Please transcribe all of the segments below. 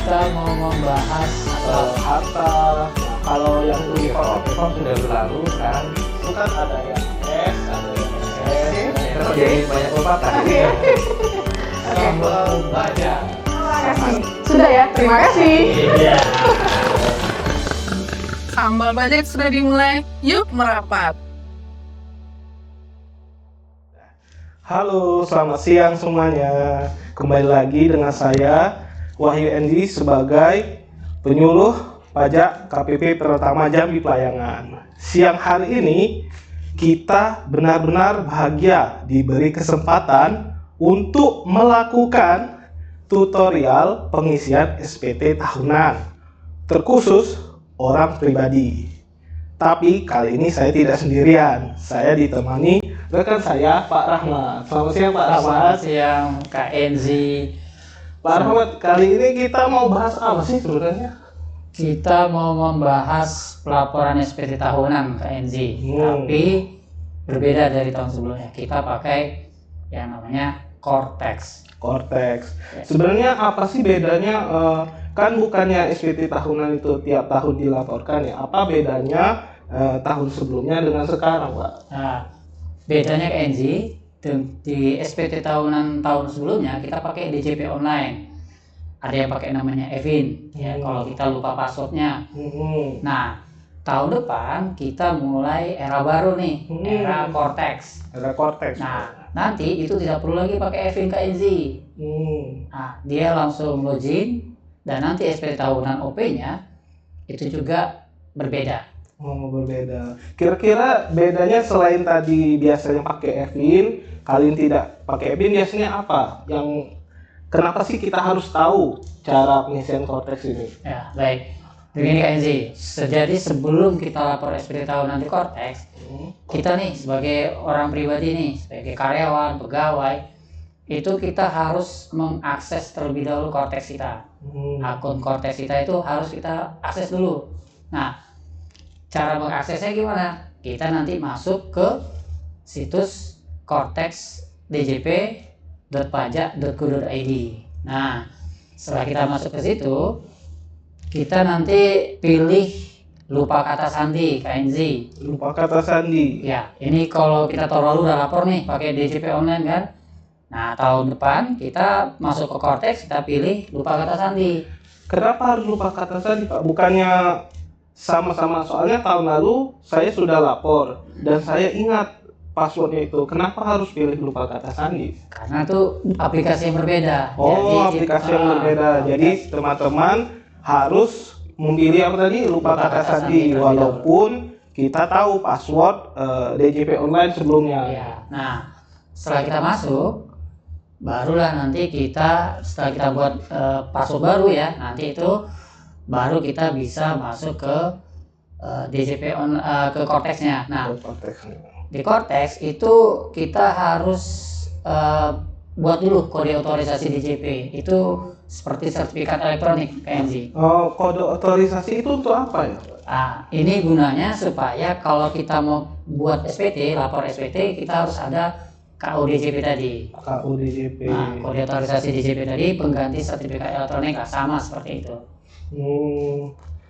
kita mau membahas harta. Nah, kalau yang di Ekon sudah berlalu kan, itu kan ada yang S, ada yang S, jadi banyak pepatah. Sambal baja. Terima kasih. Sudah ya, terima kasih. Iya. Sambal bajak sudah dimulai, yuk merapat. Halo, selamat siang semuanya. Kembali lagi dengan saya Wahyu Endi sebagai penyuluh pajak KPP Pertama Jambi Pelayangan. Siang hari ini kita benar-benar bahagia diberi kesempatan untuk melakukan tutorial pengisian SPT tahunan terkhusus orang pribadi. Tapi kali ini saya tidak sendirian. Saya ditemani rekan saya Pak Rahmat. Selamat siang Pak Rahmat. Selamat siang Kak Enzi. Pak Rahmat, kali ini kita mau bahas apa sih sebenarnya? Kita mau membahas pelaporan SPT tahunan Kak Enzi. Tapi berbeda dari tahun sebelumnya. Kita pakai yang namanya Cortex. Cortex. Sebenarnya apa sih bedanya? Kan bukannya SPT tahunan itu tiap tahun dilaporkan ya? Apa bedanya tahun sebelumnya dengan sekarang, Pak? Nah, bedanya Kak Enzi, di SPT tahunan tahun sebelumnya kita pakai DJP online. Ada yang pakai namanya Evin, ya kalau kita lupa passwordnya. Nah, tahun depan kita mulai era baru nih, era Cortex. Ada Cortex. Nah, nanti itu tidak perlu lagi pakai Evin Kak Enzi. Nah, dia langsung login dan nanti SPT tahunan OP-nya itu juga berbeda. Oh, berbeda. Kira-kira bedanya selain tadi biasanya pakai Evin, kalian tidak pakai Evin biasanya apa? Yang kenapa sih kita harus tahu cara pengisian Cortex ini? Ya, baik. Begini Kak Enzi, jadi sebelum kita lapor SPT tahunan di Cortex, kita nih sebagai orang pribadi nih, sebagai karyawan, pegawai, itu kita harus mengakses terlebih dahulu Cortex kita. Akun Cortex kita itu harus kita akses dulu. Nah, cara mengaksesnya gimana? Kita nanti masuk ke situs cortexdjp.pajak.go.id. Nah, setelah kita masuk ke situ, kita nanti pilih lupa kata sandi, Kak Enzi. Lupa kata sandi. Ya, ini kalau kita tahun lalu udah lapor nih pakai DJP online kan. Nah, tahun depan kita masuk ke Cortex, kita pilih lupa kata sandi. Kenapa harus lupa kata sandi, Pak? Bukannya sama-sama, soalnya tahun lalu saya sudah lapor dan saya ingat passwordnya itu. Kenapa harus pilih lupa kata sandi? Karena itu aplikasi yang berbeda. Oh, Jadi, aplikasi yang berbeda. Jadi teman-teman harus memilih apa tadi? Lupa kata sandi, walaupun kita tahu password DJP online sebelumnya. Ya. Nah, setelah kita masuk, barulah nanti kita setelah kita buat password baru ya, nanti itu baru kita bisa masuk ke DJP ke Cortex-nya. Nah, di Cortex itu kita harus buat dulu kode otorisasi DJP. Itu seperti sertifikat elektronik KNZ. Oh, kode otorisasi itu untuk apa ya? Ini gunanya supaya kalau kita mau buat SPT, lapor SPT, kita harus ada KUDJP tadi. KUDJP. Nah, kode otorisasi DJP tadi pengganti sertifikat elektronik sama seperti itu.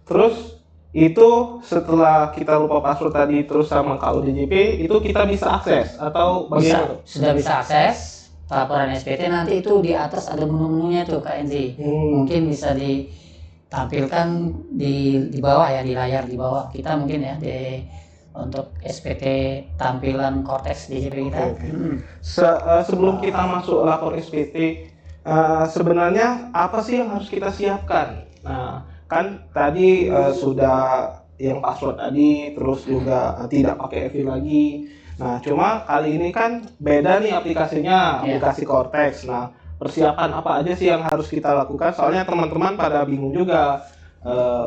Terus itu setelah kita lupa password tadi terus sama KUDJP itu kita bisa akses atau bagaimana? Sudah bisa akses laporan SPT, nanti itu di atas ada menu-menunya tuh Kak Enzi. Mungkin bisa ditampilkan di bawah ya, di layar di bawah kita mungkin ya untuk SPT tampilan Cortex DJP kita. Sebelum kita masuk lapor SPT, sebenarnya apa sih yang harus kita siapkan? Nah, kan tadi sudah yang password tadi, terus juga tidak pakai EV lagi. Nah, cuma kali ini kan beda nih aplikasinya, aplikasi Cortex. Nah, persiapan apa aja sih yang harus kita lakukan? Soalnya teman-teman pada bingung juga.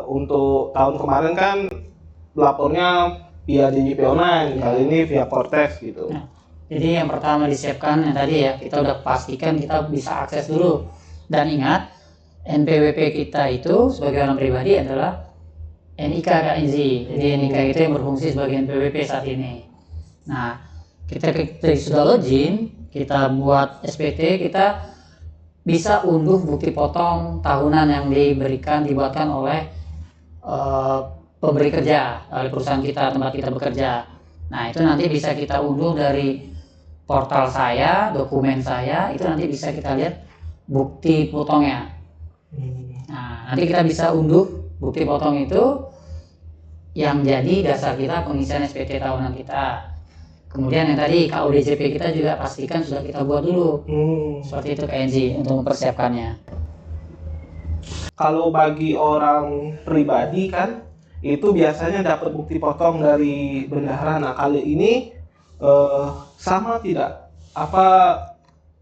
Untuk tahun kemarin kan lapornya via DJP online, kali ini via Cortex gitu. Nah, jadi yang pertama disiapkan yang tadi ya, kita udah pastikan kita bisa akses dulu. Dan ingat, NPWP kita itu sebagai orang pribadi adalah NIK Kak Enzi. Jadi NIK itu yang berfungsi sebagai NPWP saat ini. Nah, kita sudah login, kita buat SPT, kita bisa unduh bukti potong tahunan yang dibuatkan oleh pemberi kerja, oleh perusahaan kita, tempat kita bekerja. Nah, itu nanti bisa kita unduh dari portal saya, dokumen saya, itu nanti bisa kita lihat bukti potongnya. Nah, nanti kita bisa unduh bukti potong itu yang jadi dasar kita pengisian SPT tahunan kita. Kemudian yang tadi KUDJP kita juga pastikan sudah kita buat dulu. Seperti itu KNZ untuk mempersiapkannya. Kalau bagi orang pribadi kan itu biasanya dapat bukti potong dari bendahara. Nah, kali ini sama tidak? Apa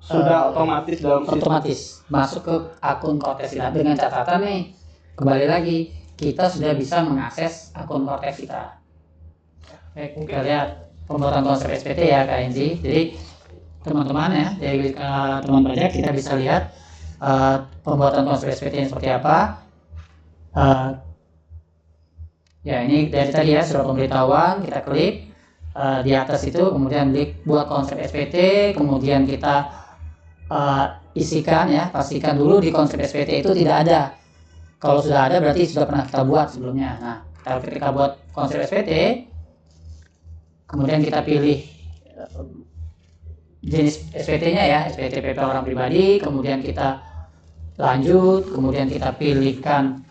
sudah otomatis dalam sistem? Otomatis masuk ke akun Kortex kita dengan catatan nih. Kembali lagi kita sudah bisa mengakses akun Kortex kita. Baik, kita lihat pembuatan konsep SPT ya KNZ. Jadi teman-teman ya, dari teman pajak kita bisa lihat pembuatan konsep SPT seperti apa. Ya ini dari tadi ya surat pemberitahuan, kita klik di atas itu, kemudian klik buat konsep SPT, kemudian kita isikan ya, pastikan dulu di konsep SPT itu tidak ada. Kalau sudah ada berarti sudah pernah kita buat sebelumnya. Nah, ketika buat konsep SPT, kemudian kita pilih jenis SPT-nya ya, SPT PP orang pribadi, kemudian kita lanjut, kemudian kita pilihkan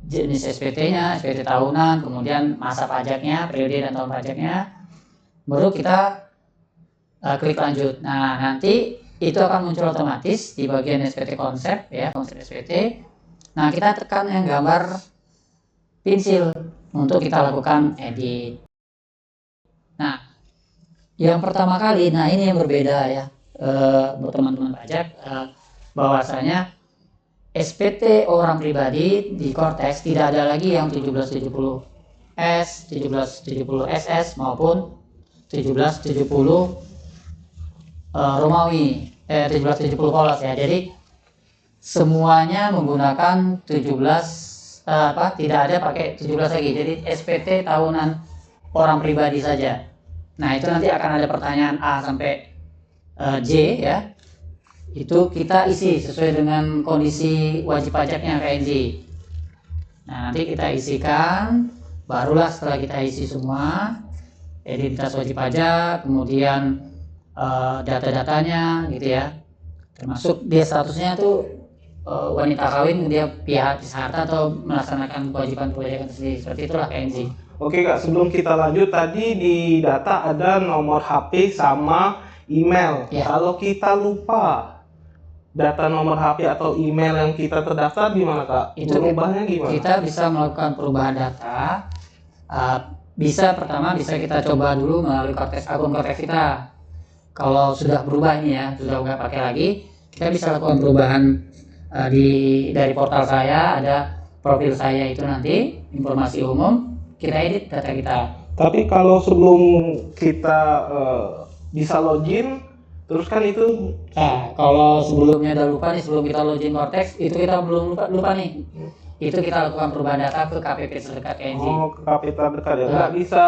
jenis SPT-nya, SPT tahunan, kemudian masa pajaknya, periode dan tahun pajaknya, baru kita klik lanjut. Nah, nanti itu akan muncul otomatis di bagian SPT konsep ya, konsep SPT. Nah, kita tekan yang gambar pensil untuk kita lakukan edit. Nah, yang pertama kali, nah ini yang berbeda ya buat teman-teman pajak, bahwasanya SPT orang pribadi di Kortex tidak ada lagi yang 1770S, 1770SS maupun 1770 Romawi, 1770 Polos ya. Jadi semuanya menggunakan 17 tidak ada pakai 17 lagi. Jadi SPT tahunan orang pribadi saja. Nah, itu nanti akan ada pertanyaan A sampai J ya. Itu kita isi sesuai dengan kondisi wajib pajaknya KNZ. Nah, nanti kita isikan, barulah setelah kita isi semua identitas wajib pajak, kemudian data-datanya gitu ya, termasuk dia statusnya tuh wanita kawin, dia pihak harta atau melaksanakan kewajiban perpajakan sendiri. Seperti itulah KNZ. Oke Kak, sebelum kita lanjut, tadi di data ada nomor HP sama email. Ya. Kalau kita lupa data nomor HP atau email yang kita terdaftar gimana Kak? Itu berubahnya gimana? Kita bisa melakukan perubahan data. Bisa kita coba dulu melalui akun Kortex kita. Kalau sudah berubah ini ya, sudah nggak pakai lagi, kita bisa lakukan perubahan dari portal saya, ada profil saya itu nanti informasi umum, kita edit data kita. Tapi kalau sebelum kita bisa login, terus kan itu kalau sebelumnya udah lupa nih, sebelum kita login Kortex itu kita belum lupa nih, itu kita lakukan perubahan data ke KPP terdekat KNZ. Oh, ke KPP terdekat ya, nggak bisa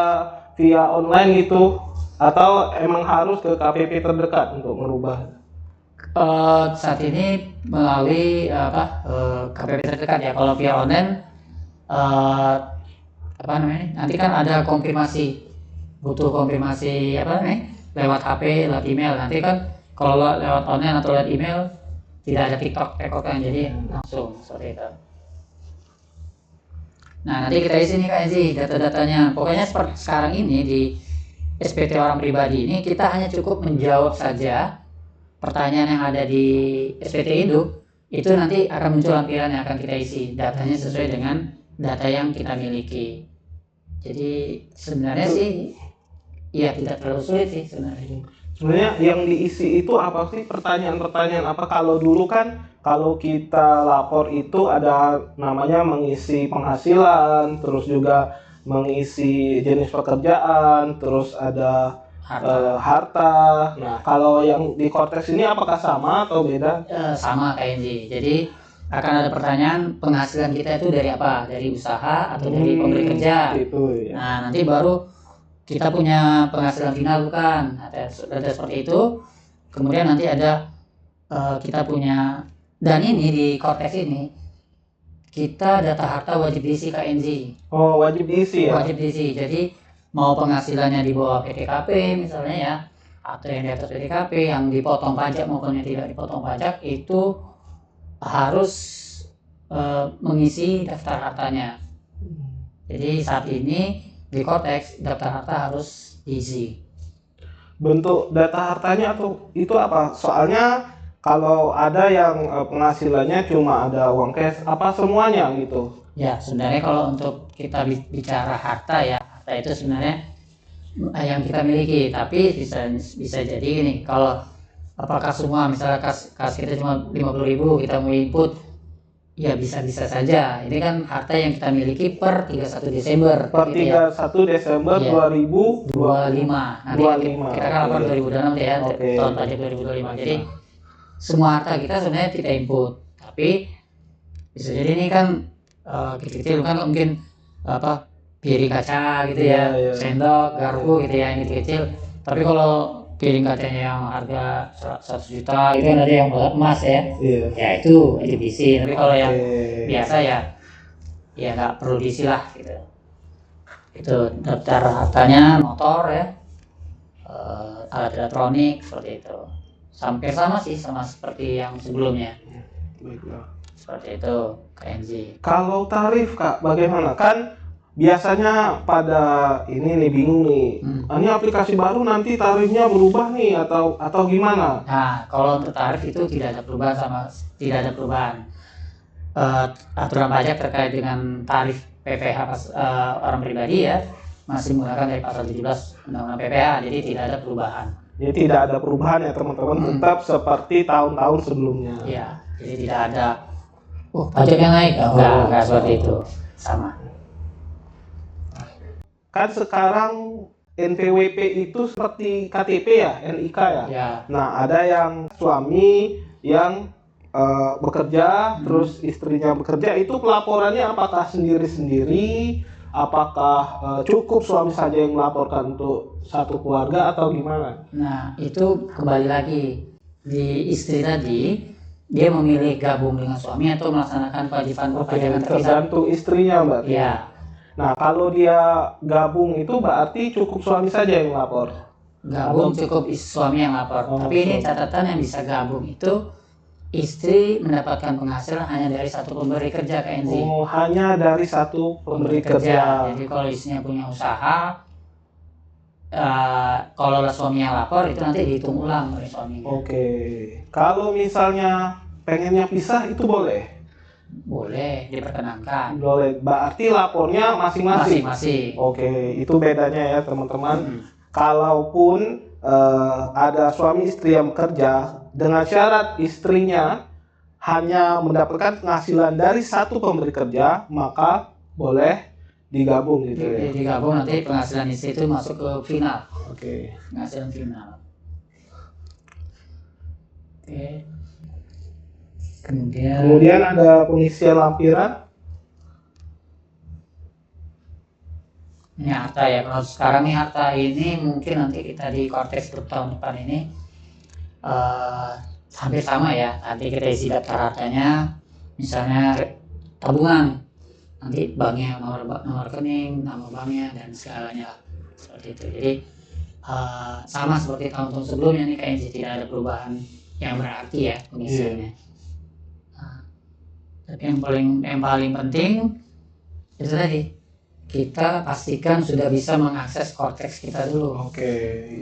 via online gitu, atau emang harus ke KPP terdekat untuk merubah? Saat ini melalui KPP terdekat ya. Kalau via online nanti kan ada konfirmasi, butuh konfirmasi lewat HP, lewat email. Nanti kan kalau lewat online atau lewat email tidak ada TikTok kan, jadi langsung seperti itu. Nah, nanti kita isi nih KNZ data-datanya. Pokoknya seperti sekarang ini di SPT orang pribadi ini kita hanya cukup menjawab saja pertanyaan yang ada di SPT Induk, itu nanti akan muncul lampiran yang akan kita isi, datanya sesuai dengan data yang kita miliki. Jadi sebenarnya sih ya tidak terlalu sulit sih sebenarnya. Sebenarnya yang diisi itu apa sih, pertanyaan-pertanyaan apa? Kalau dulu kan kalau kita lapor itu ada namanya mengisi penghasilan, terus juga mengisi jenis pekerjaan, terus ada harta. Nah, kalau yang di Kortex ini apakah sama atau beda? Sama KNZ. Jadi akan ada pertanyaan penghasilan kita itu dari apa? Dari usaha atau dari pemberi kerja? Itu, ya. Nah, nanti baru kita punya penghasilan final bukan? Ada seperti itu. kemudian nanti ada kita punya, dan ini di Cortex ini kita data harta wajib diisi KNZ. Oh, wajib diisi ya? Wajib diisi. Jadi mau penghasilannya di bawah PTKP misalnya ya, atau yang di atas PTKP, yang dipotong pajak maupun yang tidak dipotong pajak, itu harus mengisi daftar hartanya. Jadi saat ini di Cortex daftar harta harus diisi. Bentuk data hartanya atau itu apa? Soalnya kalau ada yang penghasilannya cuma ada uang cash, apa semuanya gitu? Ya, sebenarnya kalau untuk kita bicara harta ya, harta itu sebenarnya yang kita miliki, tapi bisa jadi gini, kalau apakah semua, misalnya kas kita cuma 50.000, kita mau input, ya bisa saja. Ini kan harta yang kita miliki per 31 Desember. Per gitu ya. 31 Desember Iya. 2025. Nanti 25. kita kan lapor 2026 ya, Oke. tahun pajak 2025. Jadi semua harta kita sebenarnya kita input, tapi bisa jadi ini kan kecil-kecil kan mungkin apa, piring kaca gitu ya, Iya. sendok, garpu gitu ya, yang kecil. Tapi kalau piring kacanya yang harga 100 juta itu kan ada yang emas ya, Iya. ya itu wajib diisi. Tapi kalau yang Oke. biasa ya nggak perlu diisi lah gitu. Itu daftar hartanya, motor ya, alat elektronik seperti itu. Hampir sama sih, sama seperti yang sebelumnya. Baiklah. Seperti itu KNZ. Kalau tarif Kak, bagaimana? Kan biasanya pada ini nih bingung nih. Ini aplikasi baru nanti tarifnya berubah nih atau gimana? Nah, kalau untuk tarif itu tidak ada perubahan. Aturan pajak terkait dengan tarif PPh orang pribadi ya masih menggunakan dari pasal 17 Undang-Undang PPh, jadi tidak ada perubahan. Jadi tidak ada perubahan ya teman-teman, tetap seperti tahun-tahun sebelumnya. Iya, jadi tidak ada pajak yang naik, enggak seperti itu, sama. Kan sekarang NPWP itu seperti KTP ya, NIK ya. Ya, Nah, ada yang suami yang bekerja, terus istrinya bekerja, itu pelaporannya apakah sendiri-sendiri, apakah cukup suami saja yang melaporkan untuk satu keluarga atau gimana? nah itu kembali lagi di istri tadi, dia memilih gabung dengan suami atau melaksanakan kewajiban perpajakan terpisah. Tergantung istrinya berarti. Ya, Nah, kalau dia gabung itu berarti cukup suami saja yang lapor. gabung cukup suami yang lapor. Oh, Tapi ini so. catatan yang bisa gabung itu istri mendapatkan penghasilan hanya dari satu pemberi kerja KNZ. Oh, hanya dari satu pemberi kerja. Jadi kalau istrinya punya usaha, kalau suami yang lapor itu nanti dihitung ulang oleh suaminya. Oke. Kalau misalnya pengennya pisah itu boleh? Boleh, diperkenankan. Boleh. Berarti lapornya masing-masing. Masing-masing. Oke, itu bedanya ya teman-teman. Kalaupun ada suami istri yang bekerja dengan syarat istrinya hanya mendapatkan penghasilan dari satu pemberi kerja, maka boleh digabung gitu ya. Digabung nanti penghasilan istri itu masuk ke final. Oke. Penghasilan final. Oke. Kemudian ada pengisian lampiran. Ini harta ya, kalau sekarang nih harta ini mungkin nanti kita di Cortex Group tahun depan ini hampir sama ya. Nanti kita isi daftar hartanya, misalnya tabungan, nanti banknya, nomor rekening, nama banknya dan segalanya lah. Seperti itu. Jadi sama seperti tahun-tahun sebelumnya nih, kayaknya tidak ada perubahan yang berarti ya pengisiannya. Tapi yang paling penting itu tadi, kita pastikan sudah bisa mengakses Cortex kita dulu. Oke,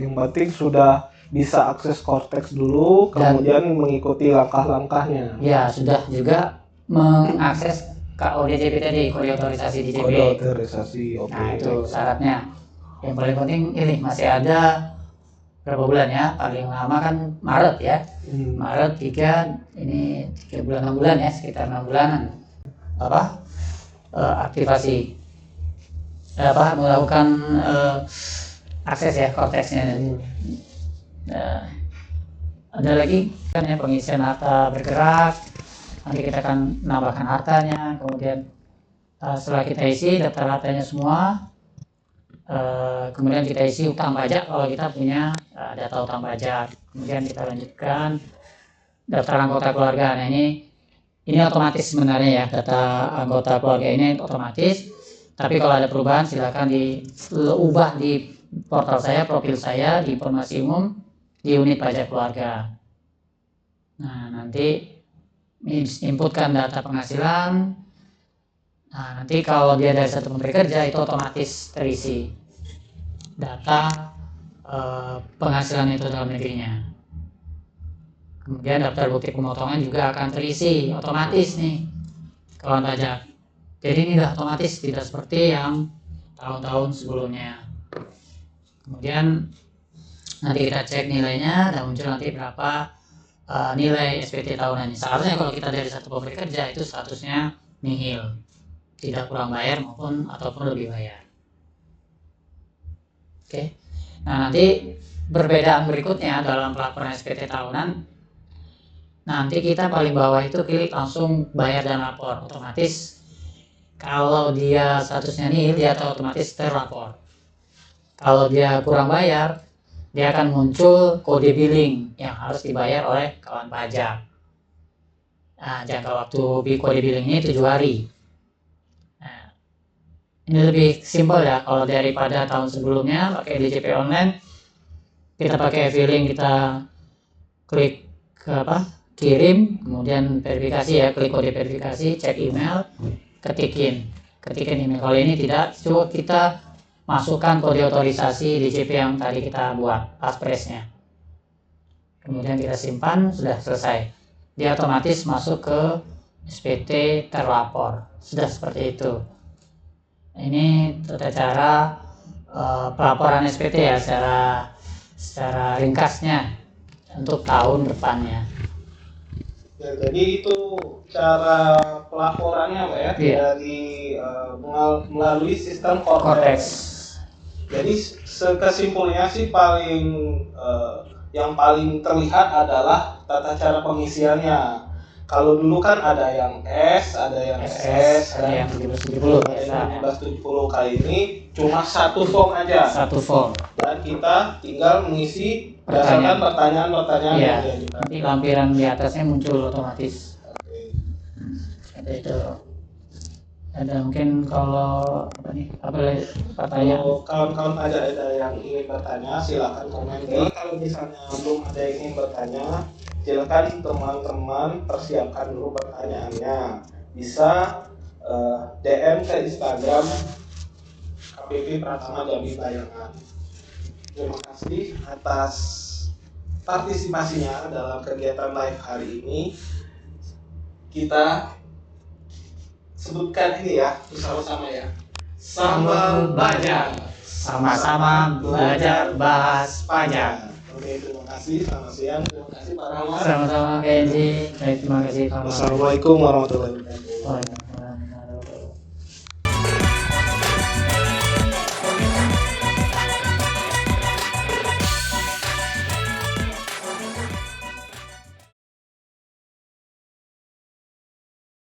yang penting sudah bisa akses Cortex dulu, kemudian mengikuti langkah-langkahnya. Ya, sudah juga mengakses KODJP tadi, kode otorisasi DJP. Kode otorisasi, oke. Nah, itu syaratnya. Yang paling penting ini masih ada berapa bulan ya? Paling lama kan Maret ya. Maret 3, ini 3 bulan 6 bulan ya, sekitar 6 bulanan. Aktivasi melakukan akses ya Cortexnya. Ada lagi kan ya pengisian harta bergerak, nanti kita akan menambahkan hartanya, kemudian setelah kita isi daftar hartanya semua, kemudian kita isi utang pajak kalau kita punya data utang pajak. Kemudian kita lanjutkan daftar anggota keluarga. Nah ini otomatis sebenarnya ya, data anggota keluarga ini otomatis. Tapi kalau ada perubahan silakan diubah di portal saya, profil saya di informasi umum di unit pajak keluarga. Nah nanti inputkan data penghasilan. Nah nanti kalau dia dari satu pemberi kerja itu otomatis terisi data penghasilan itu dalam negerinya. Kemudian daftar bukti pemotongan juga akan terisi otomatis nih kawan pajak. Jadi ini udah otomatis, tidak seperti yang tahun-tahun sebelumnya. Kemudian nanti kita cek nilainya dan muncul nanti berapa nilai SPT tahunannya. Seharusnya kalau kita dari satu pemberi kerja itu statusnya nihil, tidak kurang bayar ataupun lebih bayar. Oke. Nah nanti perbedaan berikutnya dalam pelaporan SPT tahunan, nanti kita paling bawah itu klik langsung bayar dan lapor. Otomatis kalau dia statusnya nihil, dia otomatis terlapor. Kalau dia kurang bayar, dia akan muncul kode billing yang harus dibayar oleh kawan pajak. Nah, jangka waktu kode billing ini 7 hari. Nah, ini lebih simpel ya, kalau daripada tahun sebelumnya pakai DJP online, kita pakai e-filing, kita klik kirim, kemudian verifikasi ya, klik kode verifikasi, cek email, ketikin email. Kalau ini tidak, coba kita masukkan kode otorisasi DJP yang tadi kita buat, paspresnya. Kemudian kita simpan, sudah selesai. Dia otomatis masuk ke SPT terlapor. Sudah seperti itu. Ini tata cara pelaporan SPT ya, secara ringkasnya untuk tahun depannya. Ya, jadi itu cara pelaporannya Pak ya, dari melalui sistem Cortex. Jadi kesimpulannya sih yang paling terlihat adalah tata cara pengisiannya. Kalau dulu kan ada yang S, ada yang SS, ada yang 1770. Ada 1770. Kali ini cuma satu form aja. Satu form. Dan kita tinggal mengisi berdasarkan pertanyaan-pertanyaan ya, yang dia kita. Nanti lampiran di atasnya muncul otomatis. Ada itu. Ada mungkin kalau pertanyaan. Kalau kawan-kawan ada yang ingin bertanya, silakan komen. Kalau misalnya belum ada yang ingin bertanya, silakan teman-teman persiapkan dulu pertanyaannya. Bisa DM ke Instagram KPP Pratama Jambi Pelayangan. Terima kasih atas partisipasinya dalam kegiatan live hari ini. Kita sebutkan ini ya, bersama-sama ya. Sambal pajak. Sama-sama belajar bahas pajak. Oke, terima kasih. Selamat siang. Terima kasih Pak Rahmat. Sama-sama Kenji. Terima kasih. Wassalamualaikum warahmatullahi wabarakatuh. Waalaikumsalam.